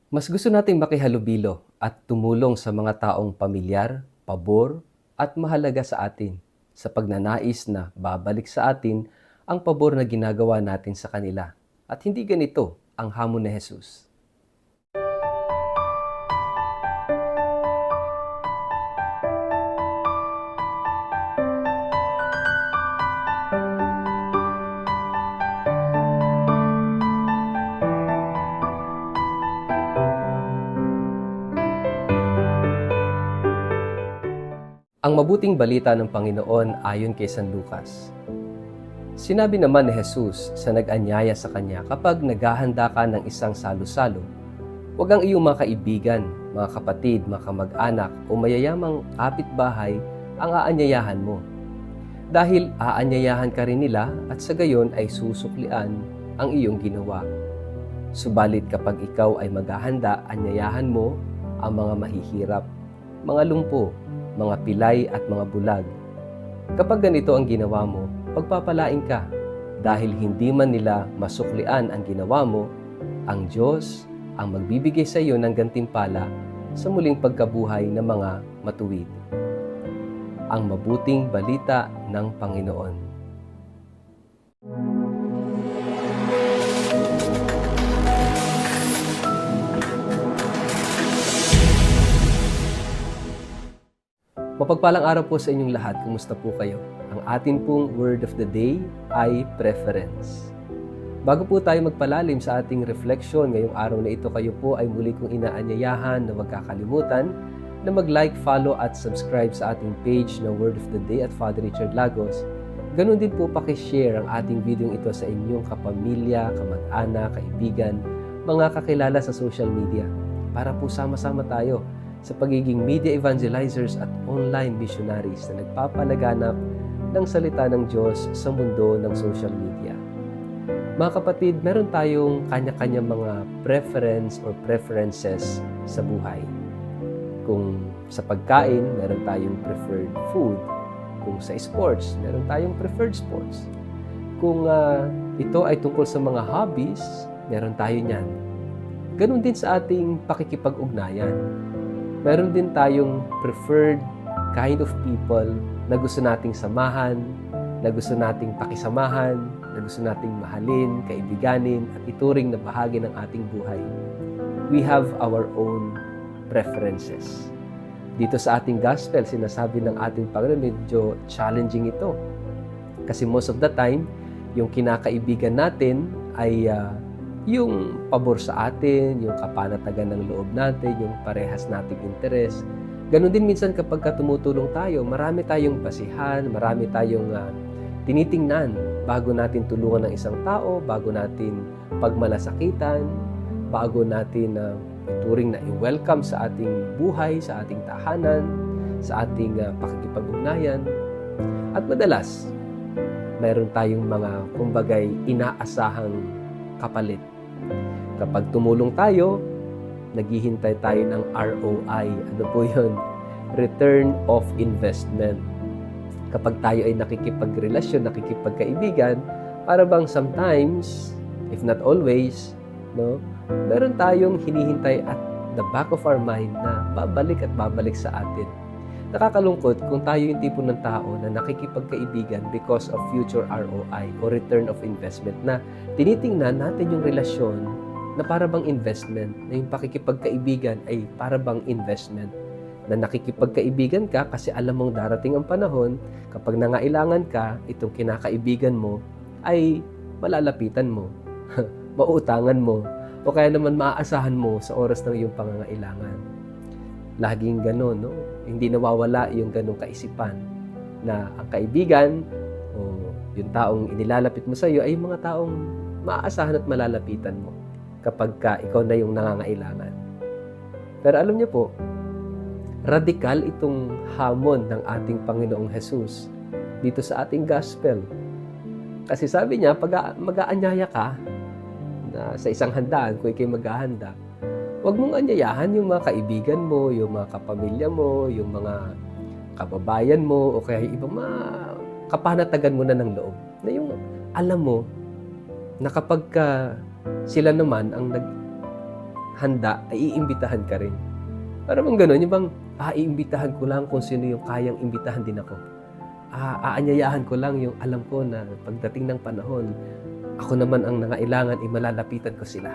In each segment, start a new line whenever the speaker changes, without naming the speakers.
Mas gusto nating makihalubilo at tumulong sa mga taong pamilyar, pabor, at mahalaga sa atin sa pagnanais na babalik sa atin ang pabor na ginagawa natin sa kanila. At hindi ganito ang hamon ni Jesus. Ang mabuting balita ng Panginoon ayon kay San Lucas. Sinabi naman ni Jesus sa nag-anyaya sa kanya, kapag naghahanda ka ng isang salo-salo, huwag ang iyong mga kaibigan, mga kapatid, mga kamag-anak o mayayamang kapitbahay ang aanyayahan mo. Dahil aanyayahan ka rin nila at sa gayon ay susuklian ang iyong ginawa. Subalit kapag ikaw ay maghahanda, anyayahan mo ang mga mahihirap, mga lumpo, mga pilay at mga bulag. Kapag ganito ang ginawa mo, pagpapalain ka dahil hindi man nila masuklian ang ginawa mo, ang Diyos ang magbibigay sa iyo ng gantimpala sa muling pagkabuhay ng mga matuwid. Ang mabuting balita ng Panginoon. Mapagpalang araw po sa inyong lahat. Kumusta po kayo? Ang atin pong word of the day ay preference. Bago po tayo magpalalim sa ating reflection ngayong araw na ito, kayo po ay muli kong inaanyayahan na huwag kakalimutan na mag-like, follow at subscribe sa ating page na Word of the Day at Father Richard Lagos. Ganon din po pakishare ang ating video ito sa inyong kapamilya, kamag-anak, kaibigan, mga kakilala sa social media para po sama-sama tayo sa pagiging media evangelizers at online missionaries na nagpapalaganap ng salita ng Diyos sa mundo ng social media. Mga kapatid, meron tayong kanya-kanya mga preferences sa buhay. Kung sa pagkain, meron tayong preferred food. Kung sa sports, meron tayong preferred sports. Kung ito ay tungkol sa mga hobbies, meron tayo niyan. Ganon din sa ating pakikipag-ugnayan. Meron din tayong preferred kind of people na gusto nating samahan, na gusto nating pakisamahan, na gusto nating mahalin, kaibiganin, at ituring na bahagi ng ating buhay. We have our own preferences. Dito sa ating gospel, sinasabi ng ating Panginoon, medyo challenging ito. Kasi most of the time, yung kinakaibigan natin ay yung pabor sa atin, yung kapanatagan ng loob natin, yung parehas nating interes. Ganon din minsan kapag tumutulong tayo, marami tayong basihan, marami tayong tinitingnan bago natin tulungan ng isang tao, bago natin pagmalasakitan, bago natin ituring na i-welcome sa ating buhay, sa ating tahanan, sa ating pakikipag-ugnayan. At madalas, mayroon tayong mga, kumbagay, inaasahang kapalit. Kapag tumulong tayo, naghihintay tayo ng ROI. Ano po yun? Return of investment. Kapag tayo ay nakikipagrelasyon, nakikipagkaibigan, para bang sometimes, if not always, meron tayong hinihintay at the back of our mind na babalik at babalik sa atin. Nakakalungkot kung tayo yung tipo ng tao na nakikipagkaibigan because of future ROI o return of investment, na tinitingnan natin yung relasyon na para bang investment, na yung pakikipagkaibigan ay para bang investment, na nakikipagkaibigan ka kasi alam mong darating ang panahon, kapag nangailangan ka, itong kinakaibigan mo ay malalapitan mo, mauutangan mo, o kaya naman maaasahan mo sa oras ng iyong pangangailangan. Laging gano'n, no? Hindi nawawala yung ganong kaisipan na ang kaibigan o yung taong inilalapit mo sa iyo ay mga taong maaasahan at malalapitan mo kapag ikaw na yung nangangailangan. Pero alam niyo po, radikal itong hamon ng ating Panginoong Jesus dito sa ating gospel. Kasi sabi niya, pag mag-aanyaya ka na sa isang handaan, kung ikay maghahanda, huwag mong anyayahan yung mga kaibigan mo, yung mga kapamilya mo, yung mga kababayan mo, o kaya ibang mga kapanatagan mo na ng loob. Na yung alam mo na kapag sila naman ang handa, ay iimbitahan ka rin. Para bang gano'n, yung bang, iimbitahan ko lang kung sino yung kayang imbitahan din ako. Aanyayahan ko lang yung alam ko na pagdating ng panahon, ako naman ang nangailangan, malalapitan ko sila.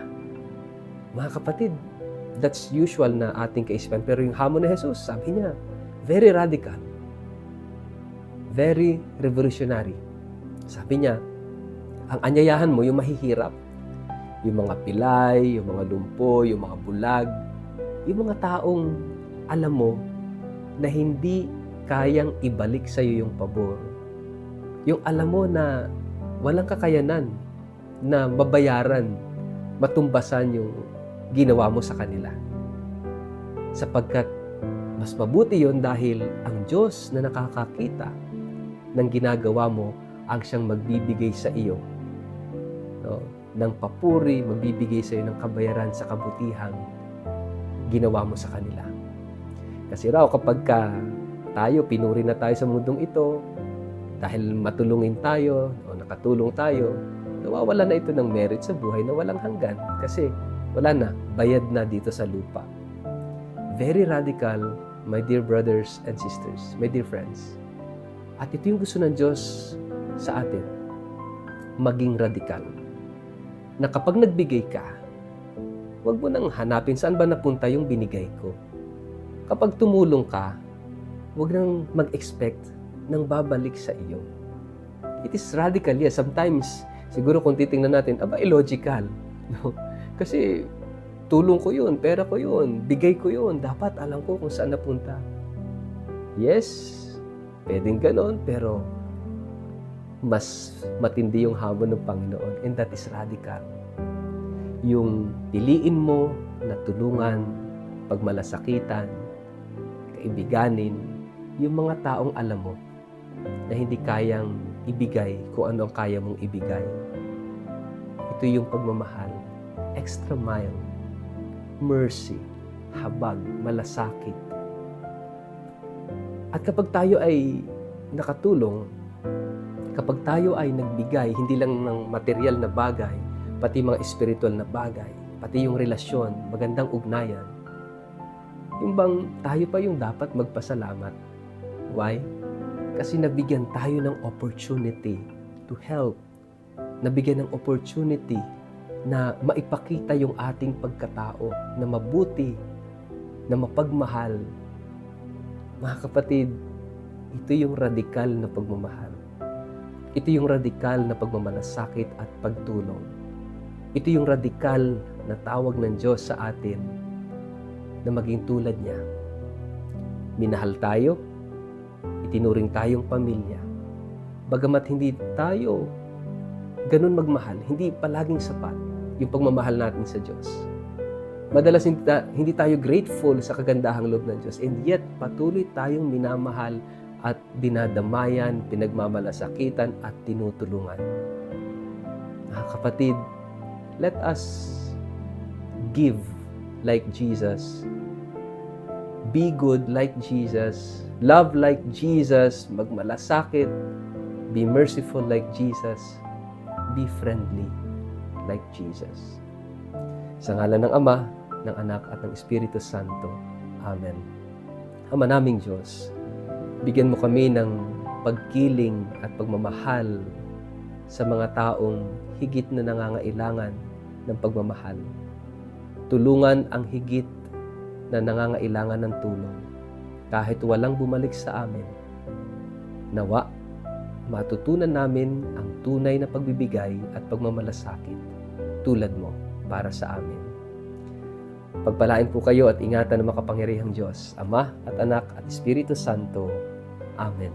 Mga kapatid, that's usual na ating kaisipan. Pero yung hamon ni Jesus, sabi niya, very radical. Very revolutionary. Sabi niya, ang anyayahan mo, yung mahihirap, yung mga pilay, yung mga lumpo, yung mga bulag, yung mga taong alam mo na hindi kayang ibalik sa iyo yung pabor. Yung alam mo na walang kakayanan na mabayaran, matumbasan yung ginawa mo sa kanila. Sapagkat mas mabuti yon dahil ang Diyos na nakakakita ng ginagawa mo ang siyang magbibigay sa iyo, no, ng papuri, magbibigay sa iyo ng kabayaran sa kabutihang ginawa mo sa kanila. Kasi raw kapag tayo, pinuri na tayo sa mundong ito, dahil matulungin tayo o nakatulong tayo, nawawala na ito ng merit sa buhay na walang hanggan. Kasi wala na, bayad na dito sa lupa. Very radical, my dear brothers and sisters, my dear friends. At ito yung gusto ng Diyos sa atin, maging radikal. Na kapag nagbigay ka, huwag mo nang hanapin saan ba napunta yung binigay ko. Kapag tumulong ka, huwag nang mag-expect ng babalik sa iyo. It is radical, yes. Sometimes, siguro kung titingnan natin, illogical. No? Kasi tulong ko yun, pera ko yun, bigay ko yun. Dapat alam ko kung saan napunta. Yes, pwedeng ganon, pero mas matindi yung hamon ng Panginoon. And that is radical. Yung piliin mo na tulungan, pagmalasakitan, kaibiganin, yung mga taong alam mo na hindi kayang ibigay kung ano ang kaya mong ibigay. Ito yung pagmamahal, extra mile, mercy, habag, malasakit. At kapag tayo ay nakatulong, kapag tayo ay nagbigay, hindi lang ng material na bagay, pati mga spiritual na bagay, pati yung relasyon, magandang ugnayan, yung bang tayo pa yung dapat magpasalamat. Why? Kasi nabigyan tayo ng opportunity to help. Nabigyan ng opportunity na maipakita yung ating pagkatao na mabuti, na mapagmahal. Mga kapatid, ito yung radikal na pagmamahal. Ito yung radikal na pagmamalasakit at pagtulong. Ito yung radikal na tawag ng Diyos sa atin na maging tulad niya. Minahal tayo, itinuring tayong pamilya. Bagamat hindi tayo ganun magmahal, hindi palaging sapat yung pagmamahal natin sa Diyos. Madalas hindi tayo grateful sa kagandahang loob ng Diyos, and yet patuloy tayong minamahal at dinadamayan, pinagmamalasakitan at tinutulungan. Mga kapatid, let us give like Jesus. Be good like Jesus. Love like Jesus. Magmalasakit. Be merciful like Jesus. Be friendly like Jesus. Sa ngalan ng Ama, ng Anak at ng Espiritu Santo. Amen. Ama naming Diyos, bigyan mo kami ng pagkiling at pagmamahal sa mga taong higit na nangangailangan ng pagmamahal. Tulungan ang higit na nangangailangan ng tulong kahit walang bumalik sa amin. Nawa, matutunan namin ang tunay na pagbibigay at pagmamalasakit tulad mo para sa amin. Pagpalain po kayo at ingatan ng makapangyarihang Diyos, Ama at Anak at Espiritu Santo. Amen.